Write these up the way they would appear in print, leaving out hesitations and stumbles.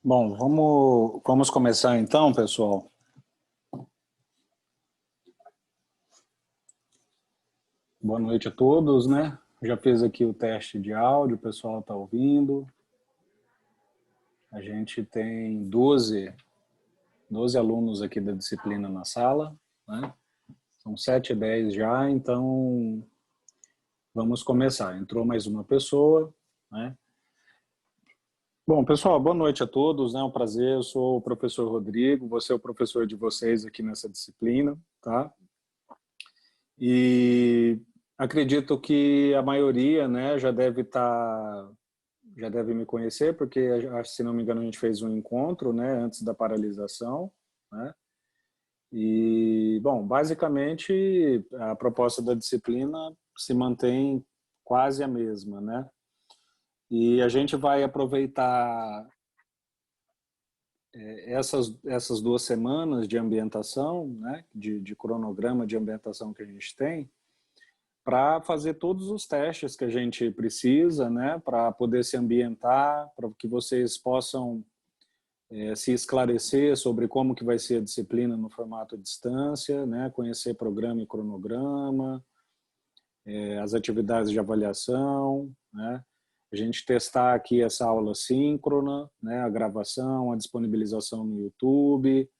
Bom, vamos começar então, pessoal. Boa noite a todos, né? Já fiz aqui o teste de áudio, o pessoal está ouvindo. A gente tem 12 alunos aqui da disciplina na sala, né? São 7 e 10 já, então vamos começar. Entrou mais uma pessoa, né? Bom, pessoal, boa noite a todos, né? É um prazer, eu sou o professor Rodrigo, vou ser o professor de vocês aqui nessa disciplina, tá? E acredito que a maioria, né, já deve me conhecer, porque, se não me engano, a gente fez um encontro, né, antes da paralisação, né? E, bom, basicamente, a proposta da disciplina se mantém quase a mesma, né? E a gente vai aproveitar essas 2 semanas de ambientação, né, de cronograma de ambientação que a gente tem, para fazer todos os testes que a gente precisa, né, para poder se ambientar, para que vocês possam se esclarecer sobre como que vai ser a disciplina no formato à distância, né, conhecer programa e cronograma, as atividades de avaliação, né, a gente testar aqui essa aula síncrona, né, a gravação, a disponibilização no YouTube.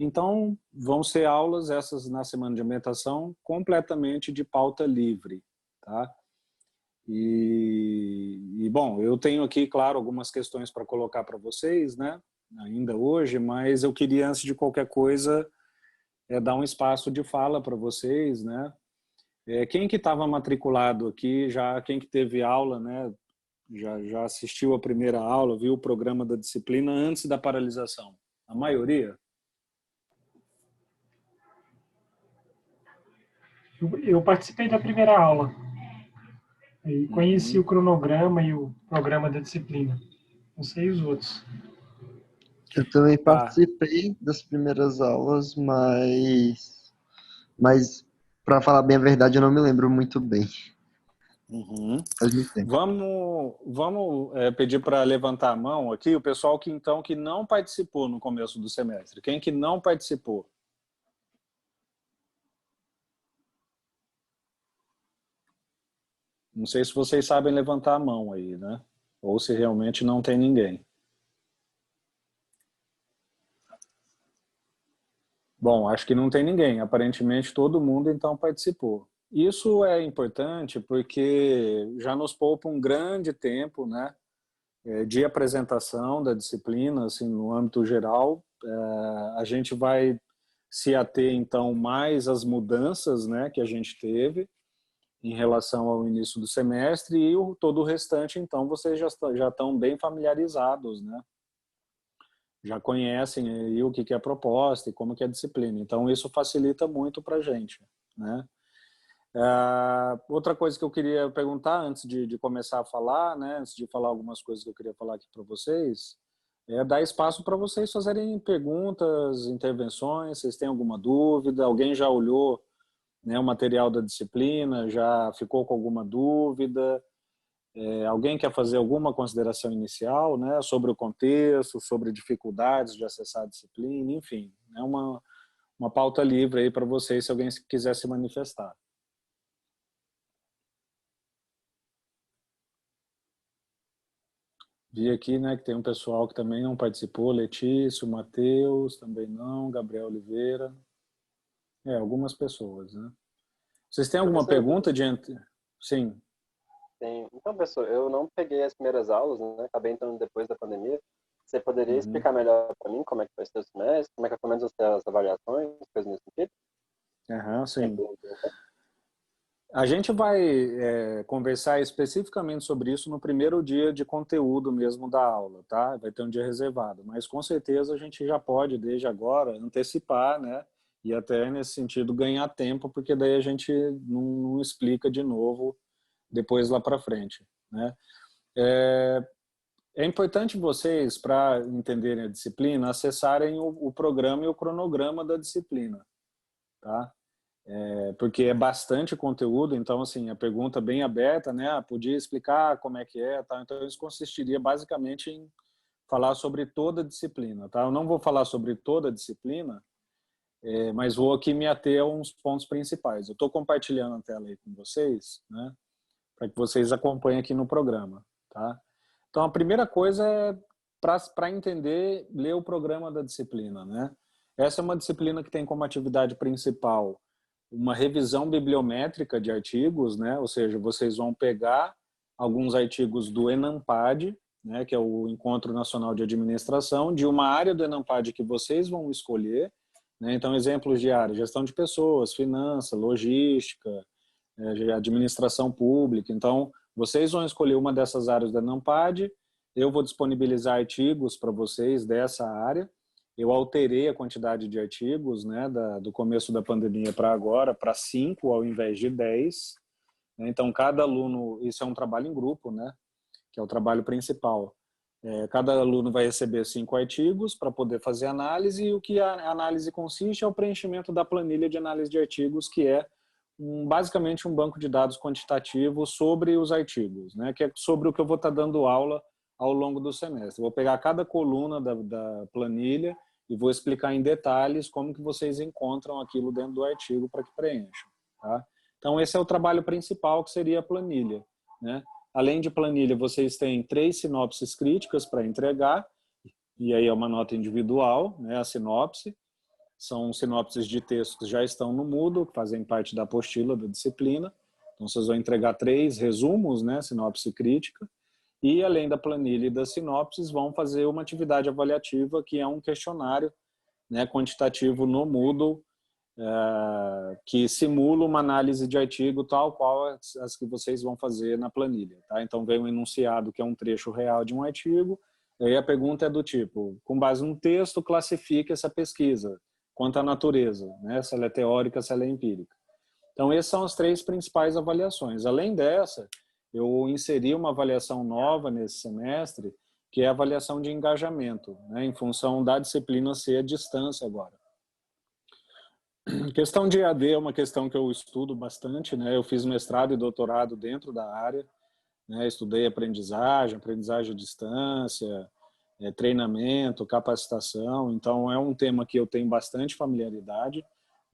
Então, vão ser aulas essas na semana de ambientação completamente de pauta livre, tá? Bom, eu tenho aqui, claro, algumas questões para colocar para vocês, né? Ainda hoje, mas eu queria, antes de qualquer coisa, dar um espaço de fala para vocês, né? Quem que estava matriculado aqui, já quem que teve aula, né? Já assistiu a primeira aula, viu o programa da disciplina antes da paralisação? A maioria? Eu participei da primeira aula e conheci o cronograma e o programa da disciplina. Não sei os outros. Eu também participei das primeiras aulas, mas para falar bem a verdade, eu não me lembro muito bem. Faz muito tempo. Vamos pedir para levantar a mão aqui o pessoal que não participou no começo do semestre. Quem que não participou? Não sei se vocês sabem levantar a mão aí, né? Ou se realmente não tem ninguém. Bom, acho que não tem ninguém. Aparentemente todo mundo então participou. Isso é importante porque já nos poupa um grande tempo, né, de apresentação da disciplina, assim, no âmbito geral. A gente vai se ater então mais às mudanças, né, que a gente teve em relação ao início do semestre, e todo o restante, então, vocês já estão bem familiarizados, né? Já conhecem aí o que é a proposta e como que é a disciplina. Então, isso facilita muito para a gente, né? Outra coisa que eu queria perguntar antes de começar a falar, né, antes de falar algumas coisas que eu queria falar aqui para vocês, dar espaço para vocês fazerem perguntas, intervenções. Vocês têm alguma dúvida? Alguém já olhou, né, o material da disciplina, já ficou com alguma dúvida? Alguém quer fazer alguma consideração inicial, né, sobre o contexto, sobre dificuldades de acessar a disciplina, enfim, é uma pauta livre aí para vocês, se alguém quiser se manifestar. Vi aqui, né, que tem um pessoal que também não participou, Letícia, Matheus, também não, Gabriel Oliveira. Algumas pessoas, né? Vocês têm alguma pergunta diante? Sim. Tem. Então, professor, eu não peguei as primeiras aulas, né? Acabei entrando depois da pandemia. Você poderia explicar melhor para mim como é que foi o seu semestre, como é que pelo menos as avaliações, coisas nesse sentido? Sim. A gente vai conversar especificamente sobre isso no primeiro dia de conteúdo mesmo da aula, tá? Vai ter um dia reservado, mas com certeza a gente já pode, desde agora, antecipar, né? E até nesse sentido ganhar tempo, porque daí a gente não explica de novo depois lá para frente, né? É importante vocês, para entenderem a disciplina, acessarem o programa e o cronograma da disciplina, tá? Porque é bastante conteúdo, então, assim, a pergunta bem aberta, né? Podia explicar como é que é, tá? Então, isso consistiria basicamente em falar sobre toda a disciplina, tá? Eu não vou falar sobre toda a disciplina, mas vou aqui me ater a uns pontos principais. Eu estou compartilhando a tela aí com vocês, né? Para que vocês acompanhem aqui no programa, tá? Então, a primeira coisa é para entender, ler o programa da disciplina, né? Essa é uma disciplina que tem como atividade principal uma revisão bibliométrica de artigos, né? Ou seja, vocês vão pegar alguns artigos do ENAMPAD, né? Que é o Encontro Nacional de Administração, de uma área do ENAMPAD que vocês vão escolher, né? Então, exemplos de área: gestão de pessoas, finanças, logística, administração pública. Então, vocês vão escolher uma dessas áreas do ENAMPAD, eu vou disponibilizar artigos para vocês dessa área. Eu alterei a quantidade de artigos, né, do começo da pandemia para agora, para 5 ao invés de 10. Então, cada aluno, isso é um trabalho em grupo, né, que é o trabalho principal. Cada aluno vai receber 5 artigos para poder fazer análise, e o que a análise consiste é o preenchimento da planilha de análise de artigos, que é basicamente um banco de dados quantitativo sobre os artigos, né, que é sobre o que eu vou estar dando aula ao longo do semestre. Vou pegar cada coluna da planilha e vou explicar em detalhes como que vocês encontram aquilo dentro do artigo para que preencham, tá? Então, esse é o trabalho principal, que seria a planilha, né? Além de planilha, vocês têm 3 sinopses críticas para entregar, e aí é uma nota individual, né? A sinopse. São sinopses de textos que já estão no Moodle, que fazem parte da apostila da disciplina. Então, vocês vão entregar 3 resumos, né? Sinopse crítica. E, além da planilha e das sinopses, vão fazer uma atividade avaliativa, que é um questionário, né, quantitativo no Moodle, que simula uma análise de artigo tal qual as que vocês vão fazer na planilha. Tá? Então, vem um enunciado, que é um trecho real de um artigo, e aí a pergunta é do tipo: com base no texto, classifique essa pesquisa quanto à natureza, né, se ela é teórica, se ela é empírica. Então, essas são as 3 principais avaliações. Além dessa, eu inseri uma avaliação nova nesse semestre, que é a avaliação de engajamento, né, em função da disciplina ser à distância agora. A questão de EAD é uma questão que eu estudo bastante, né? Eu fiz mestrado e doutorado dentro da área, né? Estudei aprendizagem à distância, treinamento, capacitação. Então, é um tema que eu tenho bastante familiaridade,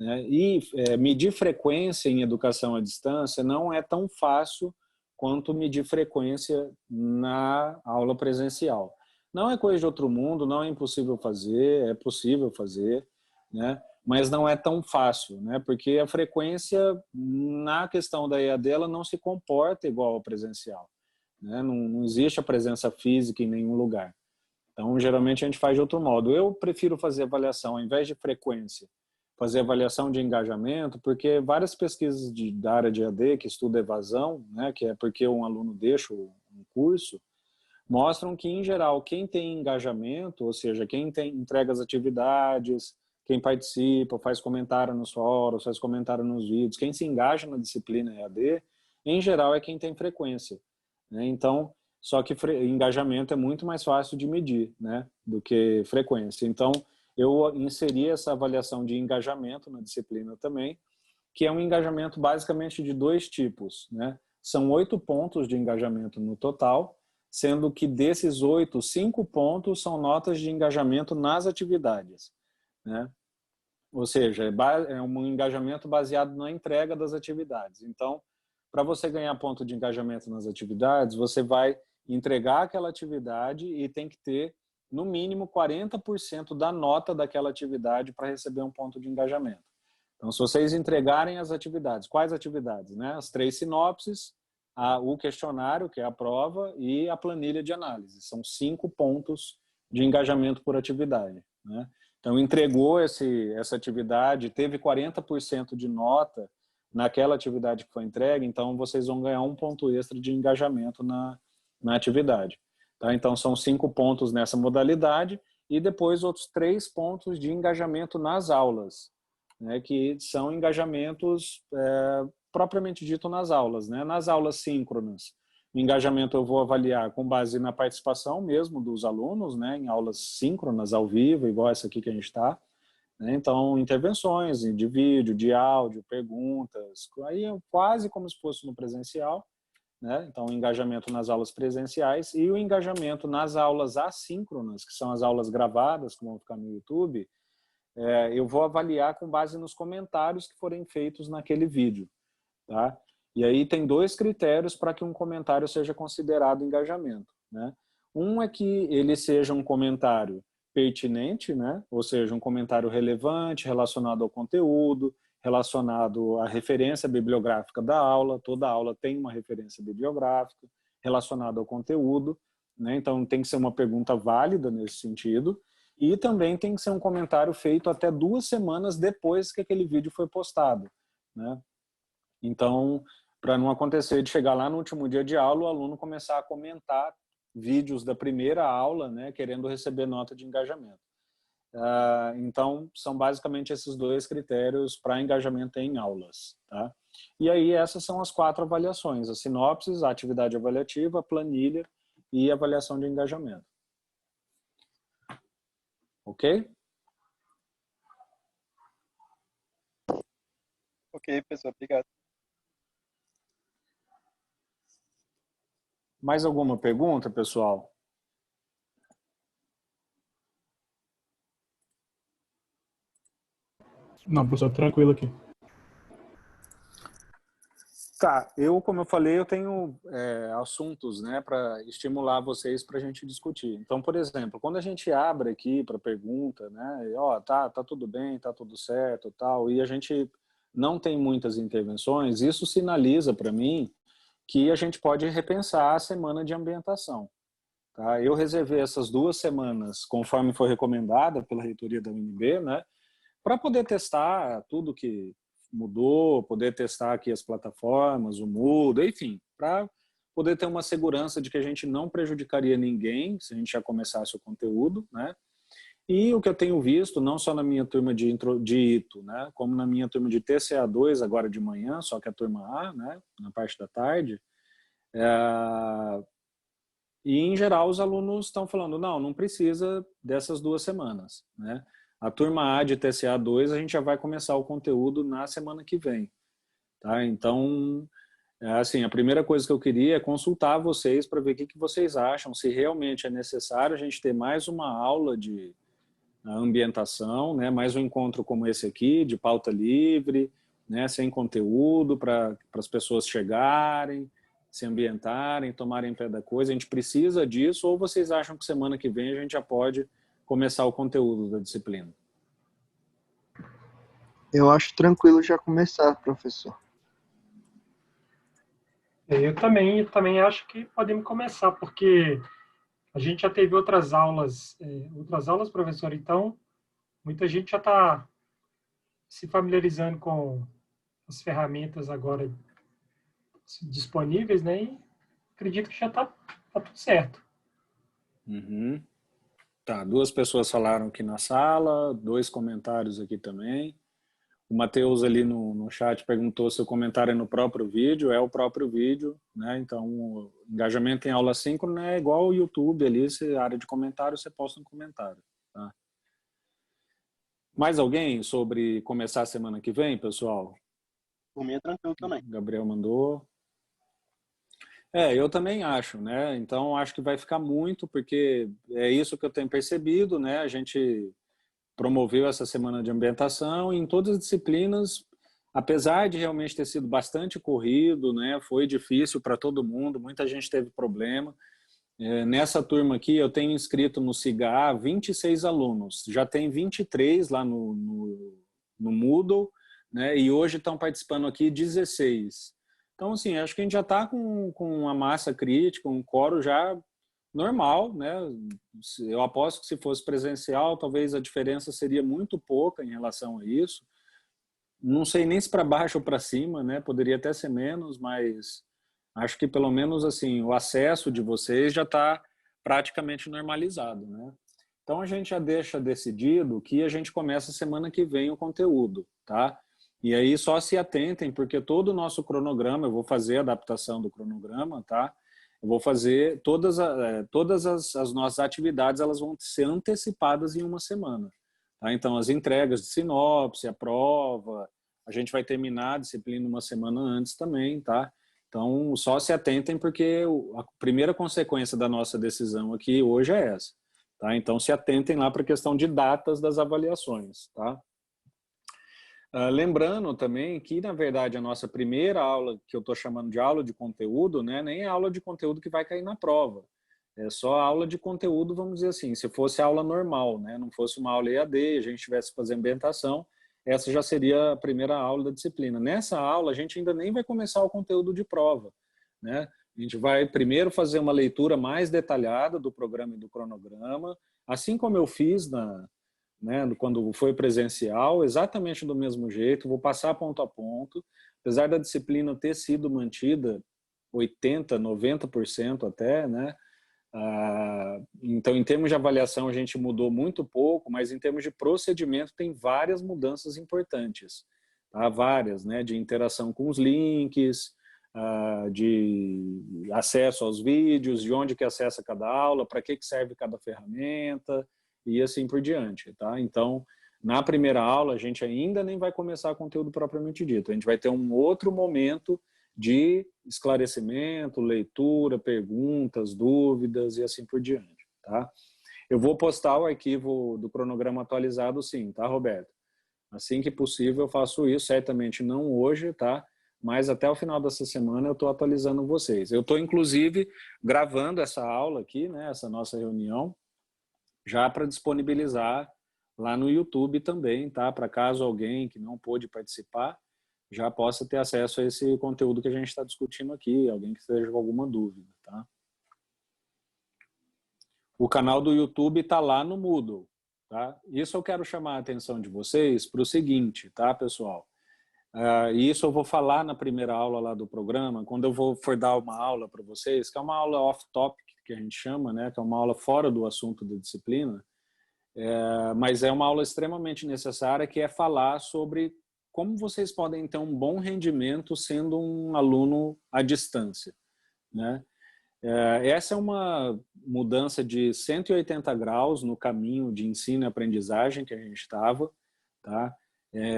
né? E medir frequência em educação à distância não é tão fácil quanto medir frequência na aula presencial. Não é coisa de outro mundo, não é impossível fazer, é possível fazer, né? Mas não é tão fácil, né? Porque a frequência na questão da EAD ela não se comporta igual ao presencial, né? Não existe a presença física em nenhum lugar. Então, geralmente a gente faz de outro modo. Eu prefiro fazer avaliação, ao invés de frequência, fazer avaliação de engajamento, porque várias pesquisas da área de EAD que estuda evasão, né, que é porque um aluno deixa um curso, mostram que, em geral, quem tem engajamento, ou seja, quem entrega as atividades, quem participa, faz comentário nos fóruns, faz comentário nos vídeos, quem se engaja na disciplina EAD, em geral, é quem tem frequência, né? Então, só que engajamento é muito mais fácil de medir, né, do que frequência. Então, eu inseri essa avaliação de engajamento na disciplina também, que é um engajamento basicamente de 2 tipos, né? São 8 pontos de engajamento no total, sendo que desses 8, 5 pontos são notas de engajamento nas atividades, né? Ou seja, é um engajamento baseado na entrega das atividades. Então, para você ganhar ponto de engajamento nas atividades, você vai entregar aquela atividade e tem que ter, no mínimo, 40% da nota daquela atividade para receber um ponto de engajamento. Então, se vocês entregarem as atividades, quais atividades? Né? As 3 sinopses, o questionário, que é a prova, e a planilha de análise. São 5 pontos de engajamento por atividade, né? Então, entregou essa atividade, teve 40% de nota naquela atividade que foi entregue, então vocês vão ganhar um ponto extra de engajamento na atividade. Tá? Então, são 5 pontos nessa modalidade e depois outros 3 pontos de engajamento nas aulas, né, que são engajamentos propriamente dito nas aulas, né? Nas aulas síncronas, o engajamento eu vou avaliar com base na participação mesmo dos alunos, né, em aulas síncronas, ao vivo, igual essa aqui que a gente está, né? Então, intervenções de vídeo, de áudio, perguntas, aí é quase como se fosse no presencial, né? Então, o engajamento nas aulas presenciais e o engajamento nas aulas assíncronas, que são as aulas gravadas, que vão ficar no YouTube, eu vou avaliar com base nos comentários que forem feitos naquele vídeo, tá? E aí tem 2 critérios para que um comentário seja considerado engajamento, né? Um é que ele seja um comentário pertinente, né? Ou seja, um comentário relevante, relacionado ao conteúdo, relacionado à referência bibliográfica da aula. Toda aula tem uma referência bibliográfica relacionada ao conteúdo, né? Então tem que ser uma pergunta válida nesse sentido. E também tem que ser um comentário feito até 2 semanas depois que aquele vídeo foi postado, né? Então, para não acontecer de chegar lá no último dia de aula, o aluno começar a comentar vídeos da primeira aula, né, querendo receber nota de engajamento. Então, são basicamente esses 2 critérios para engajamento em aulas, tá? E aí, essas são as 4 avaliações: a sinopse, a atividade avaliativa, a planilha e a avaliação de engajamento. Ok? Ok, pessoal, obrigado. Mais alguma pergunta, pessoal? Não, professor, tranquilo aqui. Tá, como eu falei, eu tenho assuntos, né, para estimular vocês para a gente discutir. Então, por exemplo, quando a gente abre aqui para pergunta, né, tá tudo bem, tá tudo certo, tal, e a gente não tem muitas intervenções, isso sinaliza para mim que a gente pode repensar a semana de ambientação. Tá? Eu reservei essas 2 semanas, conforme foi recomendada pela reitoria da UNB, né, para poder testar tudo que mudou, poder testar aqui as plataformas, o Moodle, enfim, para poder ter uma segurança de que a gente não prejudicaria ninguém se a gente já começasse o conteúdo, né? E o que eu tenho visto, não só na minha turma de ITO, né, como na minha turma de TCA2, agora de manhã, só que a turma A, né, na parte da tarde, e em geral os alunos estão falando, não precisa dessas 2 semanas, né? A turma A de TCA2 a gente já vai começar o conteúdo na semana que vem, tá? Então, assim, a primeira coisa que eu queria é consultar vocês para ver o que vocês acham, se realmente é necessário a gente ter mais uma aula de ambientação, né? Mais um encontro como esse aqui, de pauta livre, né? Sem conteúdo, para as pessoas chegarem, se ambientarem, tomarem pé da coisa. A gente precisa disso, ou vocês acham que semana que vem a gente já pode começar o conteúdo da disciplina? Eu acho tranquilo já começar, professor. Eu também acho que podemos começar, porque a gente já teve outras aulas, professor, então muita gente já está se familiarizando com as ferramentas agora disponíveis, né? E acredito que já está tudo certo. Uhum. Tá, 2 pessoas falaram aqui na sala, 2 comentários aqui também. O Matheus ali no chat perguntou se o comentário é no próprio vídeo. É o próprio vídeo, né? Então, o engajamento em aula síncrona é igual ao YouTube ali, área de comentário, você posta um comentário, tá? Mais alguém sobre começar a semana que vem, pessoal? Por mim é tranquilo também. Gabriel mandou. Eu também acho, né? Então, acho que vai ficar muito, porque é isso que eu tenho percebido, né? A gente promoveu essa semana de ambientação e em todas as disciplinas, apesar de realmente ter sido bastante corrido, né? Foi difícil para todo mundo, muita gente teve problema. Nessa turma aqui, eu tenho inscrito no SIGA 26 alunos, já tem 23 lá no Moodle, né? E hoje estão participando aqui 16. Então, assim, acho que a gente já está com uma massa crítica, um coro já normal, né? Eu aposto que se fosse presencial, talvez a diferença seria muito pouca em relação a isso. Não sei nem se para baixo ou para cima, né? Poderia até ser menos, mas acho que pelo menos assim o acesso de vocês já está praticamente normalizado, né? Então a gente já deixa decidido que a gente começa semana que vem o conteúdo, tá? E aí só se atentem, porque todo o nosso cronograma, eu vou fazer a adaptação do cronograma, tá? Eu vou fazer todas as nossas atividades, elas vão ser antecipadas em uma semana, tá? Então as entregas de sinopse, a prova, a gente vai terminar a disciplina uma semana antes também, tá? Então, só se atentem, porque a primeira consequência da nossa decisão aqui hoje é essa. Tá? Então, se atentem lá para a questão de datas das avaliações. Tá? Lembrando também que, na verdade, a nossa primeira aula, que eu estou chamando de aula de conteúdo, né, nem é aula de conteúdo que vai cair na prova. É só aula de conteúdo, vamos dizer assim, se fosse aula normal, né, não fosse uma aula EAD, a gente tivesse que fazer ambientação, essa já seria a primeira aula da disciplina. Nessa aula, a gente ainda nem vai começar o conteúdo de prova, né? A gente vai primeiro fazer uma leitura mais detalhada do programa e do cronograma, assim como eu fiz quando foi presencial, exatamente do mesmo jeito, vou passar ponto a ponto, apesar da disciplina ter sido mantida 80%, 90% até, né? Então, em termos de avaliação, a gente mudou muito pouco, mas em termos de procedimento, tem várias mudanças importantes. Tá? Várias, né? De interação com os links, de acesso aos vídeos, de onde que acessa cada aula, para que serve cada ferramenta, e assim por diante. Tá? Então, na primeira aula, a gente ainda nem vai começar conteúdo propriamente dito. A gente vai ter um outro momento de esclarecimento, leitura, perguntas, dúvidas e assim por diante, tá? Eu vou postar o arquivo do cronograma atualizado sim, tá, Roberto? Assim que possível eu faço isso, certamente não hoje, tá? Mas até o final dessa semana eu estou atualizando vocês. Eu estou, inclusive, gravando essa aula aqui, né, essa nossa reunião, já para disponibilizar lá no YouTube também, tá? Para caso alguém que não pôde participar, já possa ter acesso a esse conteúdo que a gente está discutindo aqui, alguém que esteja com alguma dúvida, tá? O canal do YouTube está lá no Moodle, tá? Isso eu quero chamar a atenção de vocês para o seguinte, tá, pessoal? Isso eu vou falar na primeira aula lá do programa, quando eu for dar uma aula para vocês, que é uma aula off-topic, que a gente chama, né? Que é uma aula fora do assunto da disciplina, mas é uma aula extremamente necessária, que é falar sobre como vocês podem ter um bom rendimento sendo um aluno à distância, né? Essa é uma mudança de 180 graus no caminho de ensino e aprendizagem que a gente estava, tá?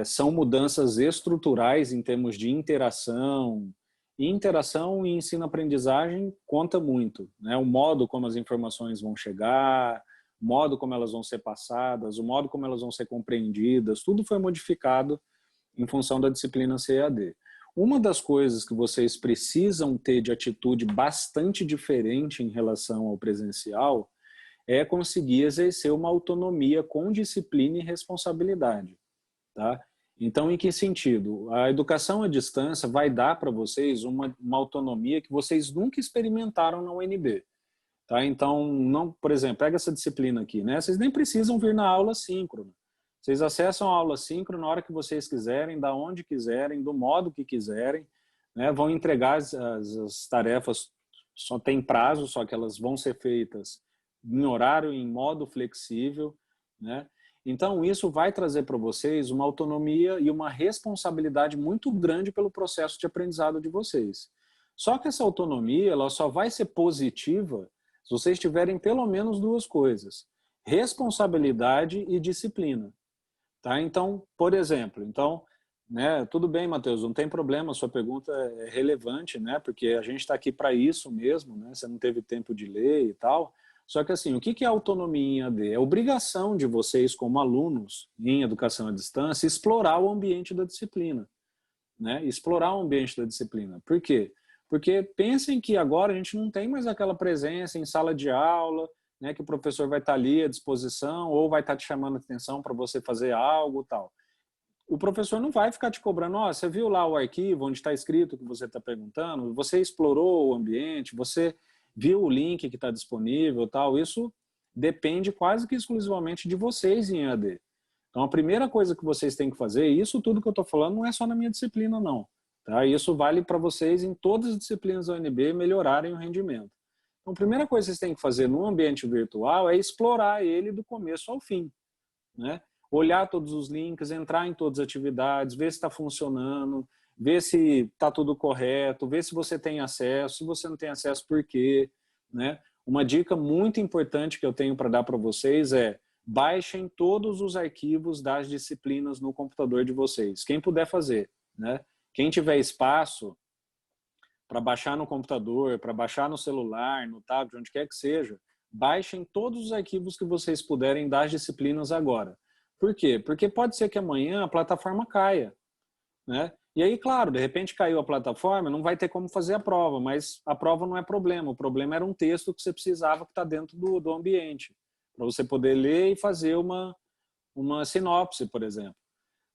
São mudanças estruturais em termos de interação, e interação e ensino-aprendizagem conta muito, né? O modo como as informações vão chegar, o modo como elas vão ser passadas, o modo como elas vão ser compreendidas, tudo foi modificado em função da disciplina CAD. Uma das coisas que vocês precisam ter de atitude bastante diferente em relação ao presencial é conseguir exercer uma autonomia com disciplina e responsabilidade. Tá? Então, em que sentido? A educação à distância vai dar para vocês uma autonomia que vocês nunca experimentaram na UNB. Tá? Então, não, por exemplo, pega essa disciplina aqui, né? Vocês nem precisam vir na aula síncrona. Vocês acessam a aula síncrona na hora que vocês quiserem, da onde quiserem, do modo que quiserem, né? Vão entregar as tarefas, só tem prazo, só que elas vão ser feitas em horário, em modo flexível, né? Então, isso vai trazer para vocês uma autonomia e uma responsabilidade muito grande pelo processo de aprendizado de vocês. Só que essa autonomia ela só vai ser positiva se vocês tiverem pelo menos duas coisas: responsabilidade e disciplina. Tá? Então, por exemplo, né, tudo bem, Matheus, não tem problema, a sua pergunta é relevante, né, porque a gente está aqui para isso mesmo, né, você não teve tempo de ler e tal. Só que assim, o que é autonomia em AD? É obrigação de vocês, como alunos em educação à distância, explorar o ambiente da disciplina. Né? Explorar o ambiente da disciplina. Por quê? Porque pensem que agora a gente não tem mais aquela presença em sala de aula, né, que o professor vai estar ali à disposição ou vai estar te chamando a atenção para você fazer algo e tal. O professor não vai ficar te cobrando, você viu lá o arquivo onde está escrito o que você está perguntando, você explorou o ambiente, você viu o link que está disponível e tal. Isso depende quase que exclusivamente de vocês em EAD. Então, a primeira coisa que vocês têm que fazer, e isso tudo que eu estou falando não é só na minha disciplina, não. Tá? Isso vale para vocês em todas as disciplinas da UNB melhorarem o rendimento. Então, a primeira coisa que vocês têm que fazer no ambiente virtual é explorar ele do começo ao fim. Né? Olhar todos os links, entrar em todas as atividades, ver se está funcionando, ver se está tudo correto, ver se você tem acesso, se você não tem acesso, por quê. Né? Uma dica muito importante que eu tenho para dar para vocês é: baixem todos os arquivos das disciplinas no computador de vocês. Quem puder fazer. Né? Quem tiver espaço, para baixar no computador, para baixar no celular, no tablet, onde quer que seja, baixem todos os arquivos que vocês puderem das disciplinas agora. Por quê? Porque pode ser que amanhã a plataforma caia, né? E aí, claro, de repente caiu a plataforma, não vai ter como fazer a prova, mas a prova não é problema. O problema era um texto que você precisava que está dentro do ambiente, para você poder ler e fazer uma sinopse, por exemplo.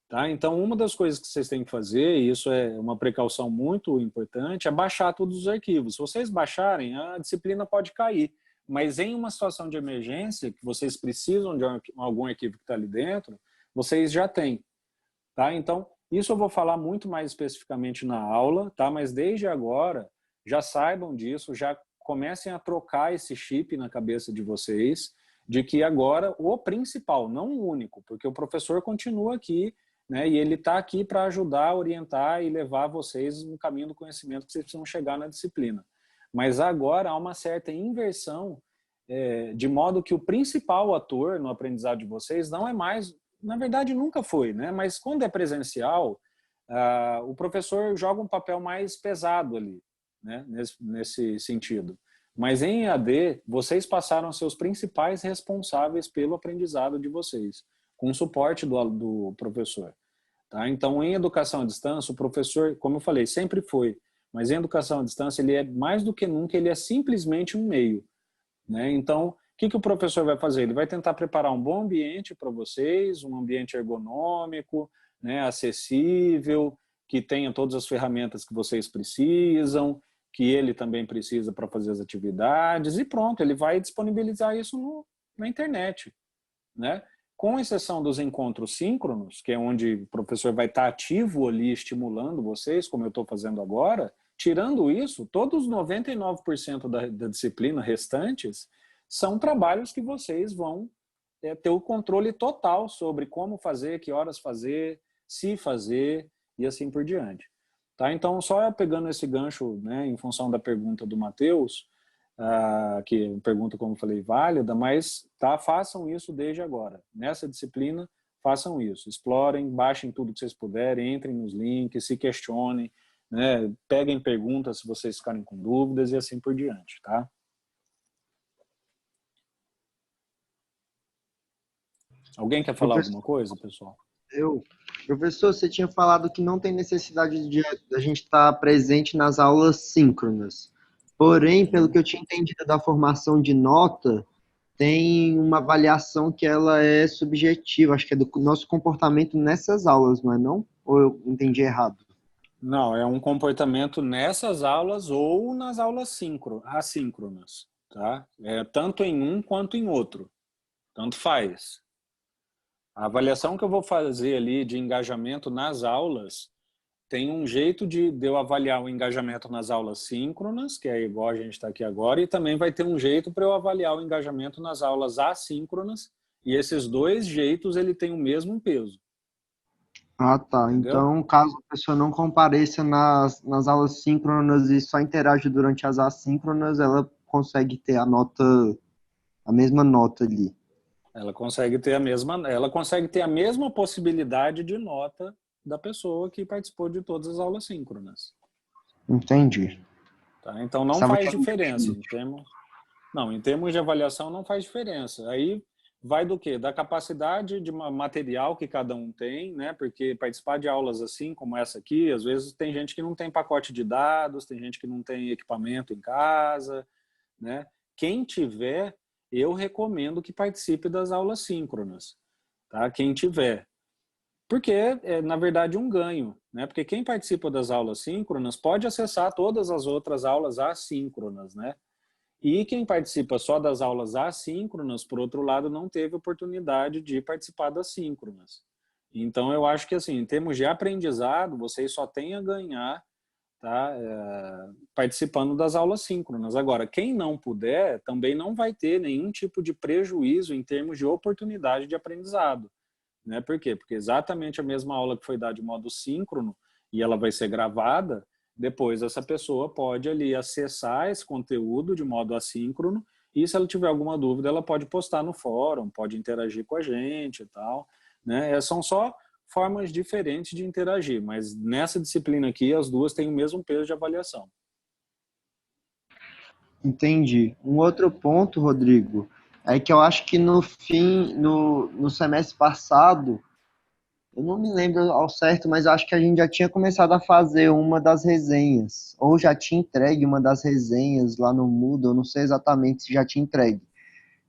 Tá? Então, uma das coisas que vocês têm que fazer, e isso é uma precaução muito importante, é baixar todos os arquivos. Se vocês baixarem, a disciplina pode cair. Mas em uma situação de emergência, que vocês precisam de algum arquivo que está ali dentro, vocês já têm. Tá? Então, isso eu vou falar muito mais especificamente na aula, tá? Mas desde agora, já saibam disso, já comecem a trocar esse chip na cabeça de vocês, de que agora o principal, não o único, porque o professor continua aqui, né? E ele está aqui para ajudar, orientar e levar vocês no caminho do conhecimento que vocês precisam chegar na disciplina. Mas agora há uma certa inversão, de modo que o principal ator no aprendizado de vocês não é mais, na verdade nunca foi, né? Mas quando é presencial, o professor joga um papel mais pesado ali, né? Nesse sentido. Mas em EAD, vocês passaram a ser os principais responsáveis pelo aprendizado de vocês, com o suporte do professor. Tá? Então, em educação à distância, o professor, como eu falei, sempre foi, mas em educação à distância, ele é mais do que nunca, ele é simplesmente um meio. Né? Então, o que o professor vai fazer? Ele vai tentar preparar um bom ambiente para vocês, um ambiente ergonômico, né, acessível, que tenha todas as ferramentas que vocês precisam, que ele também precisa para fazer as atividades, e pronto, ele vai disponibilizar isso na internet. Né? Com exceção dos encontros síncronos, que é onde o professor vai estar ativo ali, estimulando vocês, como eu estou fazendo agora, tirando isso, todos os 99% da disciplina restantes são trabalhos que vocês vão ter o controle total sobre como fazer, que horas fazer, se fazer e assim por diante. Tá? Então, só pegando esse gancho, né, em função da pergunta do Matheus, que é uma pergunta, como eu falei, válida, mas tá, façam isso desde agora. Nessa disciplina, façam isso. Explorem, baixem tudo que vocês puderem, entrem nos links, se questionem, né, peguem perguntas se vocês ficarem com dúvidas e assim por diante. Tá? Alguém quer falar alguma coisa, pessoal? Professor, você tinha falado que não tem necessidade de a gente estar presente nas aulas síncronas. Porém, pelo que eu tinha entendido da formação de nota, tem uma avaliação que ela é subjetiva, acho que é do nosso comportamento nessas aulas, não é não? Ou eu entendi errado? Não, é um comportamento nessas aulas ou nas aulas assíncronas. Tá? Tanto em um quanto em outro. Tanto faz. A avaliação que eu vou fazer ali de engajamento nas aulas tem um jeito de eu avaliar o engajamento nas aulas síncronas, que é igual a gente está aqui agora, e também vai ter um jeito para eu avaliar o engajamento nas aulas assíncronas, e esses dois jeitos ele tem o mesmo peso. Ah, tá. Entendeu? Então, caso a pessoa não compareça nas aulas síncronas e só interage durante as assíncronas, ela consegue ter a mesma nota ali. Ela consegue ter a mesma possibilidade de nota da pessoa que participou de todas as aulas síncronas. Entendi. Tá? Então não faz diferença em termos de avaliação não faz diferença. Aí vai do quê? Da capacidade de material que cada um tem, né? Porque participar de aulas assim como essa aqui, às vezes tem gente que não tem pacote de dados, tem gente que não tem equipamento em casa, né? Quem tiver, eu recomendo que participe das aulas síncronas, tá? Quem tiver. Porque é, na verdade, um ganho, né? Porque quem participa das aulas síncronas pode acessar todas as outras aulas assíncronas, né? E quem participa só das aulas assíncronas, por outro lado, não teve oportunidade de participar das síncronas. Então, eu acho que, assim, em termos de aprendizado, vocês só têm a ganhar, tá? Participando das aulas síncronas. Agora, quem não puder, também não vai ter nenhum tipo de prejuízo em termos de oportunidade de aprendizado. Né? Por quê? Porque exatamente a mesma aula que foi dada de modo síncrono e ela vai ser gravada, depois essa pessoa pode ali acessar esse conteúdo de modo assíncrono e se ela tiver alguma dúvida, ela pode postar no fórum, pode interagir com a gente e tal. Né? São só formas diferentes de interagir, mas nessa disciplina aqui as duas têm o mesmo peso de avaliação. Entendi. Um outro ponto, Rodrigo, é que eu acho que no semestre passado, eu não me lembro ao certo, mas eu acho que a gente já tinha começado a fazer uma das resenhas, ou já tinha entregue uma das resenhas lá no Moodle, eu não sei exatamente se já tinha entregue.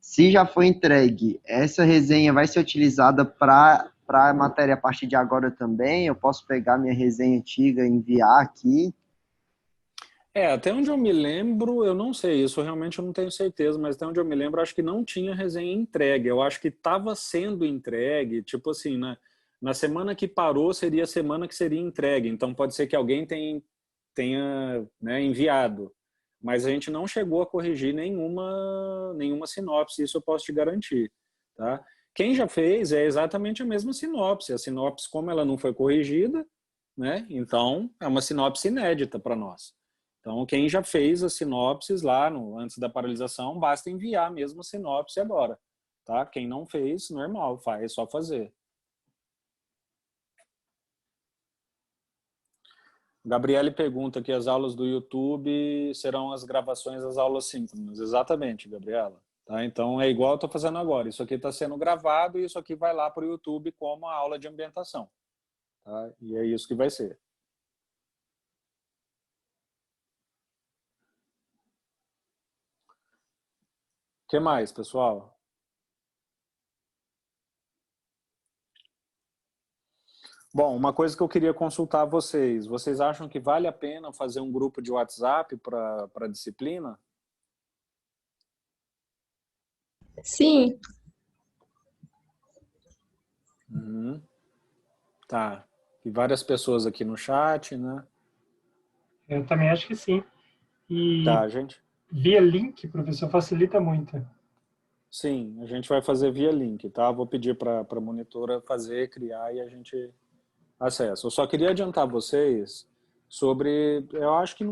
Se já foi entregue, essa resenha vai ser utilizada para a matéria a partir de agora também? Eu posso pegar minha resenha antiga e enviar aqui? Até onde eu me lembro, eu não sei, isso realmente eu não tenho certeza, mas até onde eu me lembro, acho que não tinha resenha entregue. Eu acho que estava sendo entregue, tipo assim, na semana que parou seria a semana que seria entregue. Então pode ser que alguém tenha, né, enviado, mas a gente não chegou a corrigir nenhuma sinopse, isso eu posso te garantir, tá? Quem já fez é exatamente a mesma sinopse. A sinopse, como ela não foi corrigida, né? Então é uma sinopse inédita para nós. Então, quem já fez as sinopses lá antes da paralisação, basta enviar a mesma sinopse agora, tá? Quem não fez, normal, é só fazer. Gabriele pergunta que as aulas do YouTube serão as gravações das aulas síncronas. Exatamente, Gabriela. Tá? Então, é igual eu estou fazendo agora. Isso aqui está sendo gravado e isso aqui vai lá para o YouTube como a aula de ambientação. Tá? E é isso que vai ser. O que mais, pessoal? Bom, uma coisa que eu queria consultar vocês. Vocês acham que vale a pena fazer um grupo de WhatsApp para a disciplina? Sim, Uhum. Tá. E várias pessoas aqui no chat, né? Eu também acho que sim. E Tá, gente. via link, professor, facilita muito. Sim, a gente vai fazer via link, tá? Vou pedir para a monitora fazer, criar e a gente acessa. Eu só queria adiantar vocês sobre, eu acho que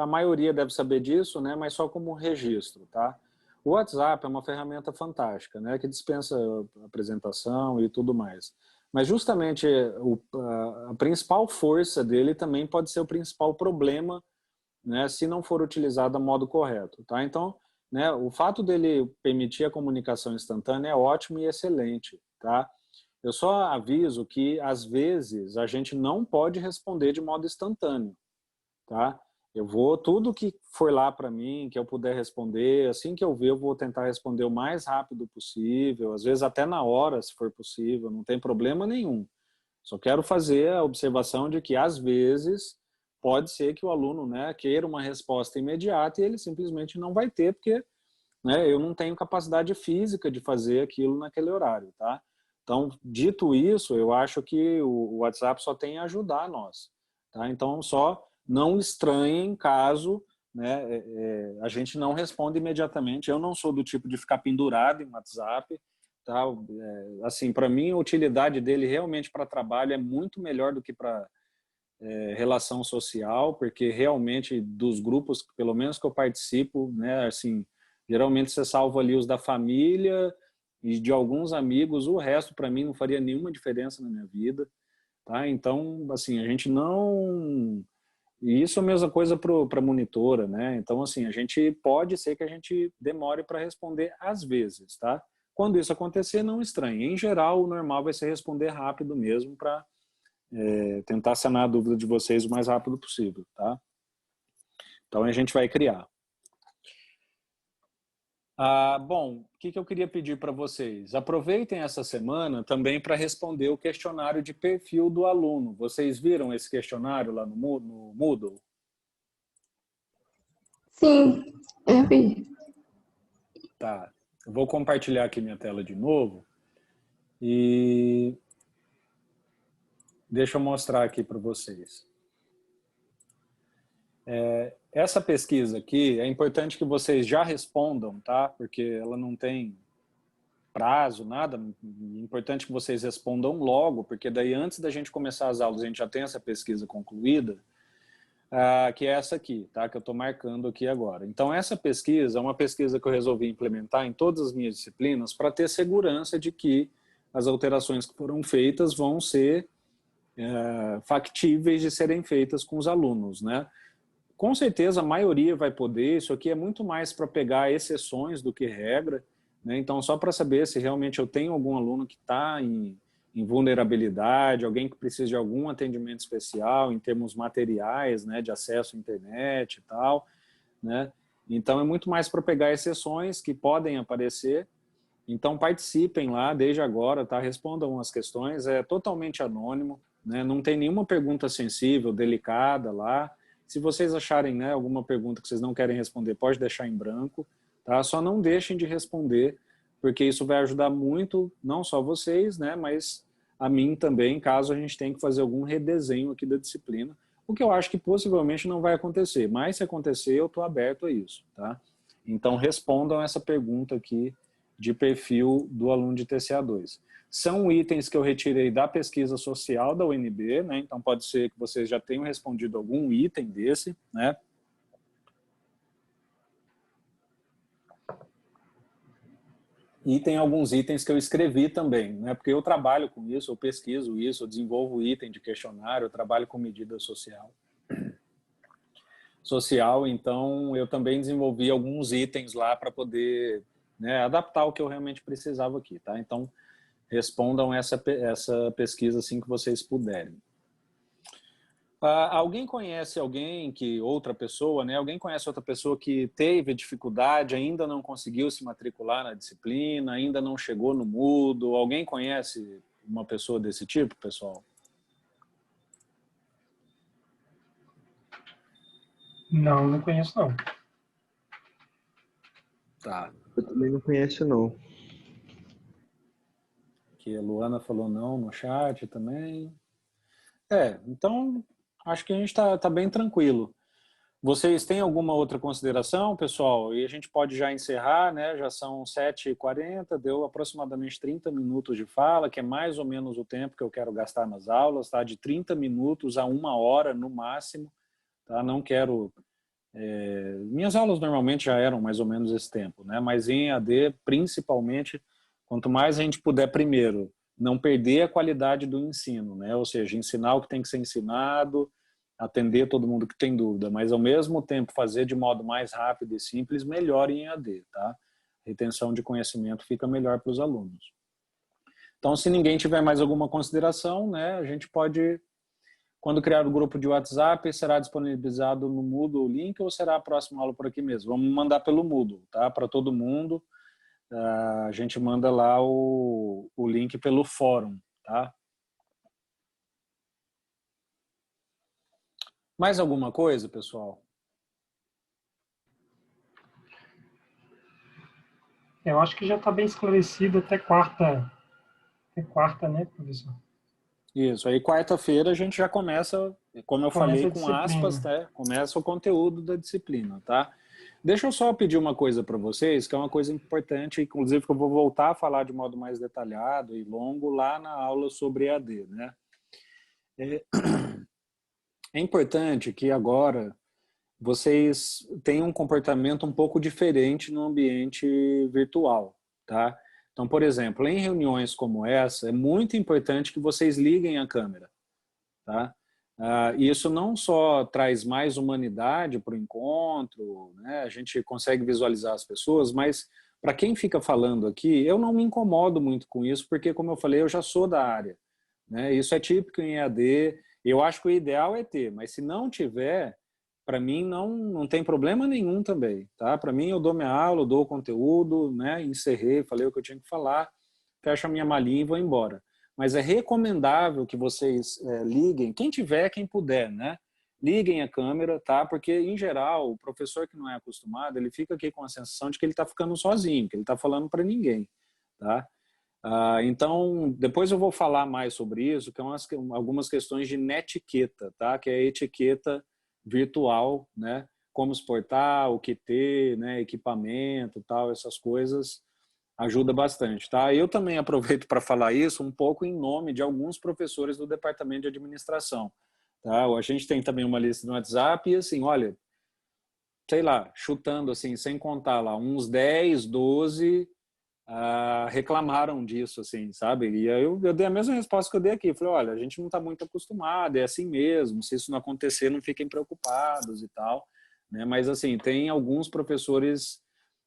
a maioria deve saber disso, né? Mas só como registro, tá? O WhatsApp é uma ferramenta fantástica, né? Que dispensa apresentação e tudo mais. Mas justamente a principal força dele também pode ser o principal problema, né, se não for utilizado da modo correto, tá? Então, né, o fato dele permitir a comunicação instantânea é ótimo e excelente, tá? Eu só aviso que às vezes a gente não pode responder de modo instantâneo, tá? Tudo que for lá para mim, que eu puder responder, assim que eu ver, eu vou tentar responder o mais rápido possível, às vezes até na hora, se for possível, não tem problema nenhum. Só quero fazer a observação de que, às vezes, pode ser que o aluno, né, queira uma resposta imediata e ele simplesmente não vai ter, porque, né, eu não tenho capacidade física de fazer aquilo naquele horário, tá? Então, dito isso, eu acho que o WhatsApp só tem a ajudar nós, tá? Então, só não estranhem caso, né, a gente não responda imediatamente. Eu não sou do tipo de ficar pendurado em WhatsApp, tá? Assim, para mim, a utilidade dele realmente para trabalho é muito melhor do que para relação social, porque realmente dos grupos, pelo menos que eu participo, né, assim, geralmente você salva ali os da família e de alguns amigos, o resto para mim não faria nenhuma diferença na minha vida, tá? Então, assim, a gente não... E isso é a mesma coisa para a monitora, né? Então, assim, a gente pode ser que a gente demore para responder às vezes, tá? Quando isso acontecer, não estranhe. Em geral, o normal vai ser responder rápido mesmo para tentar sanar a dúvida de vocês o mais rápido possível, tá? Então, a gente vai criar. Bom, o que eu queria pedir para vocês? Aproveitem essa semana também para responder o questionário de perfil do aluno. Vocês viram esse questionário lá no Moodle? sim, eu vi. Tá. Eu vou compartilhar aqui minha tela de novo e deixa eu mostrar aqui para vocês. Essa pesquisa aqui, é importante que vocês já respondam, tá? Porque ela não tem prazo, nada. É importante que vocês respondam logo, porque daí antes da gente começar as aulas, a gente já tem essa pesquisa concluída, que é essa aqui, tá? Que eu estou marcando aqui agora. Então, essa pesquisa é uma pesquisa que eu resolvi implementar em todas as minhas disciplinas para ter segurança de que as alterações que foram feitas vão ser factíveis de serem feitas com os alunos, né? com certeza a maioria vai poder, isso aqui é muito mais para pegar exceções do que regra, né? Então, só para saber se realmente eu tenho algum aluno que está em vulnerabilidade, alguém que precisa de algum atendimento especial em termos materiais, né, de acesso à internet e tal, né? Então, é muito mais para pegar exceções que podem aparecer. Então, participem lá desde agora, tá? Respondam as questões, é totalmente anônimo, né? Não tem nenhuma pergunta sensível, delicada lá. Se vocês acharem, né, alguma pergunta que vocês não querem responder, pode deixar em branco, tá? Só não deixem de responder, porque isso vai ajudar muito, não só vocês, né, mas a mim também, caso a gente tenha que fazer algum redesenho aqui da disciplina, o que eu acho que possivelmente não vai acontecer, mas se acontecer, eu estou aberto a isso, tá? Então, respondam essa pergunta aqui de perfil do aluno de TCA2. São itens que eu retirei da pesquisa social da UNB, né? Então pode ser que vocês já tenham respondido algum item desse, né? E tem alguns itens que eu escrevi também, né? Porque eu trabalho com isso, eu pesquiso isso, eu desenvolvo item de questionário, eu trabalho com medida social, então eu também desenvolvi alguns itens lá para poder, né, adaptar o que eu realmente precisava aqui, tá? Então, respondam essa pesquisa assim que vocês puderem. Alguém conhece alguém que, outra pessoa, né? Alguém conhece outra pessoa que teve dificuldade, ainda não conseguiu se matricular na disciplina, ainda não chegou no Moodle? Alguém conhece uma pessoa desse tipo, pessoal? Não, não conheço, não. Tá. Eu também não conheço, não. Que a Luana falou não no chat também. Então acho que a gente tá bem tranquilo. Vocês têm alguma outra consideração, pessoal? E a gente pode já encerrar, né? Já são 7h40, deu aproximadamente 30 minutos de fala, que é mais ou menos o tempo que eu quero gastar nas aulas, tá? De 30 minutos a 1 hora no máximo, tá? Não quero... Minhas aulas normalmente já eram mais ou menos esse tempo, né? Mas em EAD, principalmente, quanto mais a gente puder, primeiro, não perder a qualidade do ensino, né? Ou seja, ensinar o que tem que ser ensinado, atender todo mundo que tem dúvida, mas ao mesmo tempo fazer de modo mais rápido e simples, melhor em EAD, tá? Retenção de conhecimento fica melhor para os alunos. Então, se ninguém tiver mais alguma consideração, né, a gente pode, quando criar o grupo de WhatsApp, será disponibilizado no Moodle o link ou será a próxima aula por aqui mesmo? Vamos mandar pelo Moodle, tá? Para todo mundo. A gente manda lá o link pelo fórum, tá? Mais alguma coisa, pessoal? Eu acho que já está bem esclarecido até quarta, né, professor? Isso, aí quarta-feira a gente já começa, como eu falei, Começa a com aspas, disciplina. né? Começa o conteúdo da disciplina, tá? Deixa eu só pedir uma coisa para vocês, que é uma coisa importante, inclusive que eu vou voltar a falar de modo mais detalhado e longo lá na aula sobre EAD, né? É importante que agora vocês tenham um comportamento um pouco diferente no ambiente virtual, tá? Então, por exemplo, em reuniões como essa, é muito importante que vocês liguem a câmera, tá? Isso não só traz mais humanidade para o encontro, né? A gente consegue visualizar as pessoas, mas para quem fica falando aqui, eu não me incomodo muito com isso, porque, como eu falei, eu já sou da área, né? Isso é típico em EAD, eu acho que o ideal é ter, mas se não tiver, para mim não tem problema nenhum também, tá? Para mim eu dou minha aula, eu dou o conteúdo, né? Encerrei, falei o que eu tinha que falar, fecho a minha malinha e vou embora. Mas é recomendável que vocês liguem, quem tiver, quem puder, né? Liguem a câmera, tá? Porque, em geral, o professor que não é acostumado, ele fica aqui com a sensação de que ele está ficando sozinho, que ele está falando para ninguém, tá? Então, depois eu vou falar mais sobre isso, que são algumas questões de netiqueta, tá? Que é a etiqueta virtual, né? Como se portar, o que ter, né? Equipamento, tal, essas coisas ajuda bastante, tá? Eu também aproveito para falar isso um pouco em nome de alguns professores do departamento de administração, tá? A gente tem também uma lista no WhatsApp e assim, olha, sei lá, chutando assim, sem contar lá, uns 10, 12 reclamaram disso, assim, sabe? E aí eu dei a mesma resposta que eu dei aqui. Falei, olha, a gente não está muito acostumado, é assim mesmo. Se isso não acontecer, não fiquem preocupados e tal, né? Mas, assim, tem alguns professores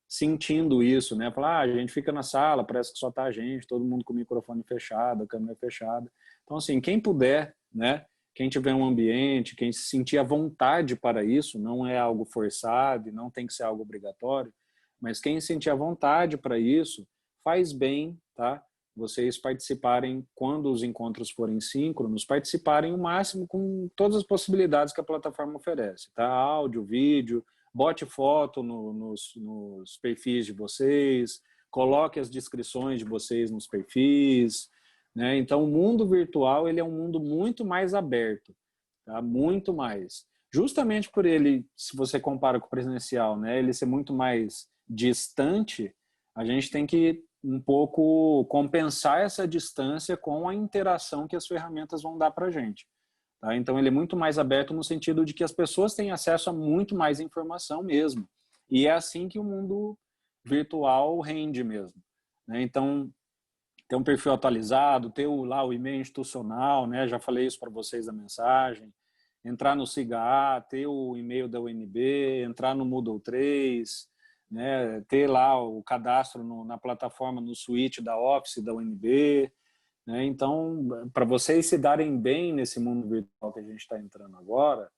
sentindo isso, né? Falar, a gente fica na sala, parece que só tá a gente, todo mundo com o microfone fechado, a câmera fechada. Então, assim, quem puder, né? Quem tiver um ambiente, quem se sentir à vontade para isso, não é algo forçado e não tem que ser algo obrigatório, mas quem sentir à vontade para isso, faz bem, tá? Vocês participarem, quando os encontros forem síncronos, participarem o máximo com todas as possibilidades que a plataforma oferece, tá? Áudio, vídeo, bote foto nos perfis de vocês, coloque as descrições de vocês nos perfis, né? Então, o mundo virtual ele é um mundo muito mais aberto, tá? Muito mais. Justamente por ele, se você compara com o presencial, né? Ele ser muito mais distante, a gente tem que um pouco compensar essa distância com a interação que as ferramentas vão dar para a gente. Tá? Então, ele é muito mais aberto no sentido de que as pessoas têm acesso a muito mais informação mesmo. E é assim que o mundo virtual rende mesmo, né? Então, ter um perfil atualizado, ter lá o e-mail institucional, né? Já falei isso para vocês da mensagem, entrar no SIGA, ter o e-mail da UNB, entrar no Moodle 3, né? Ter lá o cadastro na plataforma, no suíte da Office da UNB, né? Então, para vocês se darem bem nesse mundo virtual que a gente está entrando agora,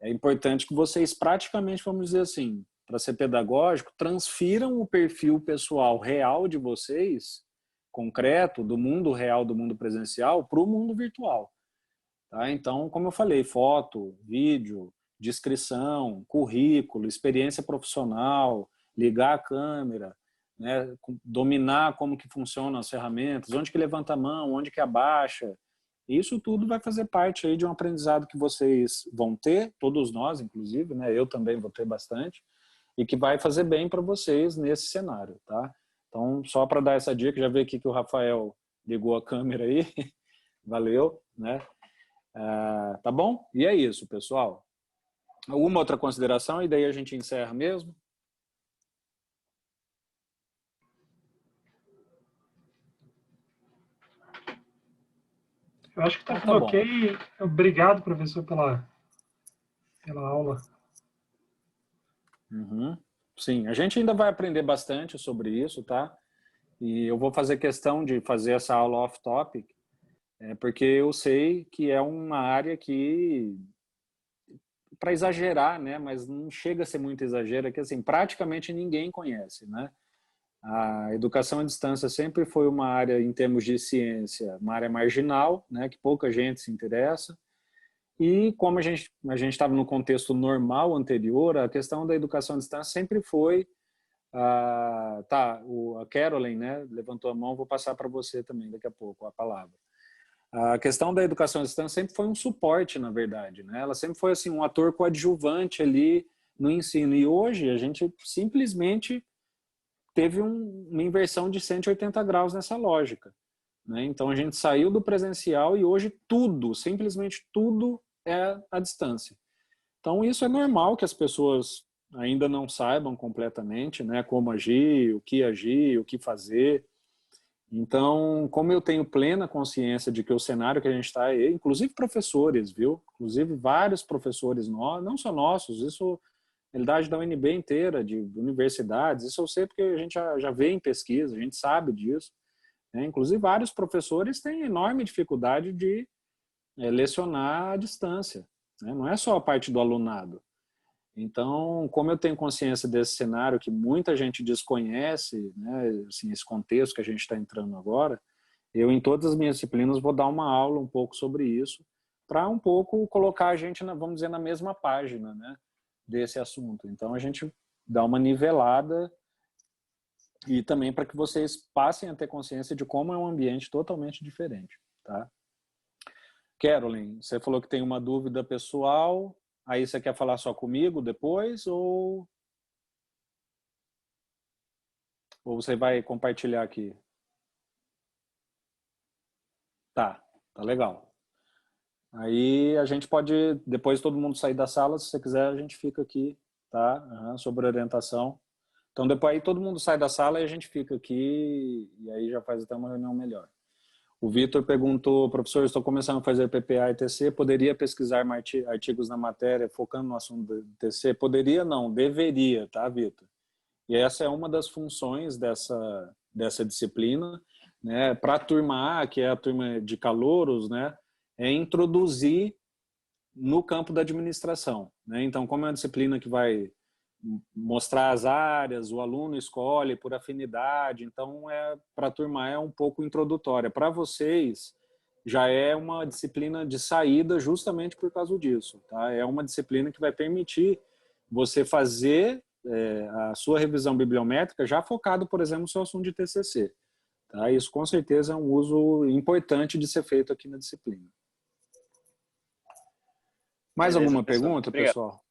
é importante que vocês praticamente, vamos dizer assim, para ser pedagógico, transfiram o perfil pessoal real de vocês, concreto, do mundo real, do mundo presencial, para o mundo virtual. Tá? Então, como eu falei, foto, vídeo, descrição, currículo, experiência profissional, ligar a câmera, né, dominar como que funcionam as ferramentas, onde que levanta a mão, onde que abaixa. Isso tudo vai fazer parte aí de um aprendizado que vocês vão ter, todos nós, inclusive, né, eu também vou ter bastante, e que vai fazer bem para vocês nesse cenário, tá? Então, só para dar essa dica, já vi aqui que o Rafael ligou a câmera aí, valeu, né? Tá bom? E é isso, pessoal. Alguma outra consideração e daí a gente encerra mesmo? Eu acho que está Então, tudo tá ok. Obrigado, professor, pela aula. Uhum. Sim, a gente ainda vai aprender bastante sobre isso, tá? E eu vou fazer questão de fazer essa aula off-topic, porque eu sei que é uma área que, para exagerar, né? Mas não chega a ser muito exagero, é que assim, praticamente ninguém conhece, né? A educação à distância sempre foi uma área, em termos de ciência, uma área marginal, né? Que pouca gente se interessa. E como a gente estava no contexto normal anterior, a questão da educação à distância sempre foi a Caroline, né, levantou a mão, vou passar para você também daqui a pouco a palavra. A questão da educação à distância sempre foi um suporte, na verdade, né? Ela sempre foi assim um ator coadjuvante ali no ensino. E hoje a gente simplesmente teve uma inversão de 180 graus nessa lógica, né? Então a gente saiu do presencial e hoje tudo, simplesmente tudo é à distância. Então isso é normal que as pessoas ainda não saibam completamente, né, como agir, o que fazer. Então, como eu tenho plena consciência de que o cenário que a gente está, inclusive professores, viu? Inclusive vários professores, não só nossos, isso é realidade da UNB inteira, de universidades, isso eu sei porque a gente já vê em pesquisa, a gente sabe disso, né? Inclusive vários professores têm enorme dificuldade de lecionar à distância, né? Não é só a parte do alunado. Então, como eu tenho consciência desse cenário que muita gente desconhece, né, assim, esse contexto que a gente está entrando agora, eu em todas as minhas disciplinas vou dar uma aula um pouco sobre isso, para um pouco colocar a gente, vamos dizer, na mesma página, né, desse assunto. Então, a gente dá uma nivelada e também para que vocês passem a ter consciência de como é um ambiente totalmente diferente, tá? Caroline, você falou que tem uma dúvida pessoal. Aí você quer falar só comigo depois ou você vai compartilhar aqui? Tá legal. Aí a gente pode, depois todo mundo sair da sala, se você quiser, a gente fica aqui, tá? Sobre orientação. Então, depois aí todo mundo sai da sala e a gente fica aqui e aí já faz até uma reunião melhor. O Vitor perguntou, professor, estou começando a fazer PPA e TC, poderia pesquisar artigos na matéria focando no assunto do TC? Poderia não, deveria, tá, Vitor? E essa é uma das funções dessa disciplina, né? Para a turma A, que é a turma de calouros, né? É introduzir no campo da administração, né? Então, como é uma disciplina que vai mostrar as áreas, o aluno escolhe por afinidade, então para a turma é um pouco introdutória. Para vocês, já é uma disciplina de saída justamente por causa disso, tá? É uma disciplina que vai permitir você fazer a sua revisão bibliométrica já focado, por exemplo, no seu assunto de TCC. Tá? Isso, com certeza, é um uso importante de ser feito aqui na disciplina. Mais Beleza, alguma professor. pergunta, Obrigado. pessoal?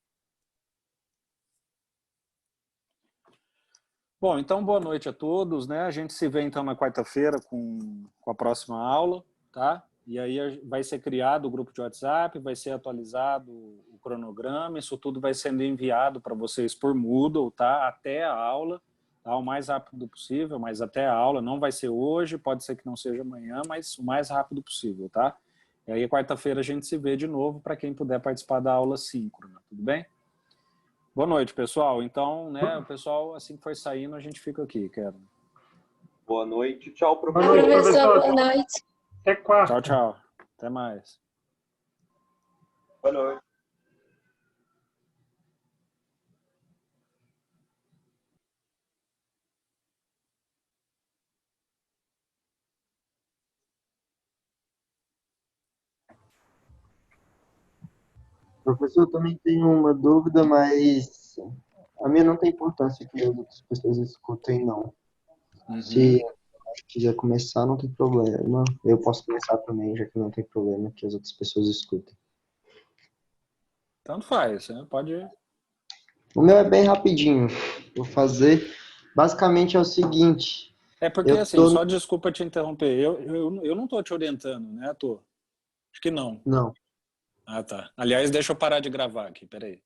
Bom, então boa noite a todos, né? A gente se vê então na quarta-feira com a próxima aula, tá? E aí vai ser criado o grupo de WhatsApp, vai ser atualizado o cronograma, isso tudo vai sendo enviado para vocês por Moodle, tá? Até a aula, tá? O mais rápido possível, mas até a aula, não vai ser hoje, pode ser que não seja amanhã, mas o mais rápido possível, tá? E aí quarta-feira a gente se vê de novo para quem puder participar da aula síncrona, tudo bem? Boa noite, pessoal. Então, né, o pessoal, assim que for saindo, a gente fica aqui, quero. Boa noite. Tchau, Tchau, professor. noite, professor. professor. Boa noite. Até quarta. Tchau, tchau. Até mais. Boa noite. Professor, eu também tenho uma dúvida, mas a minha não tem importância que as outras pessoas escutem, não. Se quiser começar, não tem problema. Eu posso começar também, já que não tem problema que as outras pessoas escutem. Tanto faz, né? Pode ir. O meu é bem rapidinho. Vou fazer. Basicamente é o seguinte. É porque, Eu assim, tô... só desculpa te interromper, eu não tô te orientando, né, Tô? Acho que não. Não. Ah, tá. Aliás, deixa eu parar de gravar aqui, peraí.